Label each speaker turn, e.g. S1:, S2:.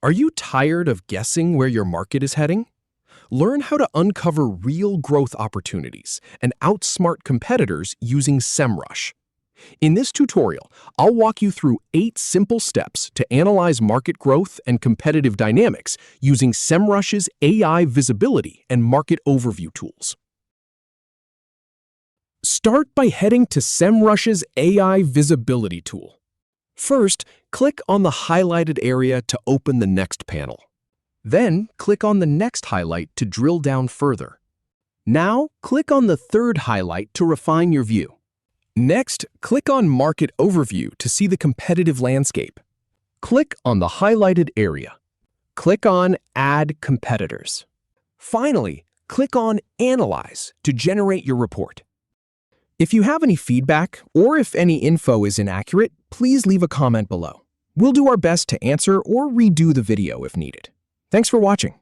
S1: Are you tired of guessing where your market is heading? Learn how to uncover real growth opportunities and outsmart competitors using Semrush. In this tutorial, I'll walk you through 8 simple steps to analyze market growth and competitive dynamics using Semrush's AI visibility and market overview tools. Start by heading to Semrush's AI visibility tool. First, click on the highlighted area to open the next panel. Then, click on the next highlight to drill down further. Now, click on the third highlight to refine your view. Next, click on Market Overview to see the competitive landscape. Click on the highlighted area. Click on Add Competitors. Finally, click on Analyze to generate your report. If you have any feedback or if any info is inaccurate, please leave a comment below. We'll do our best to answer or redo the video if needed. Thanks for watching.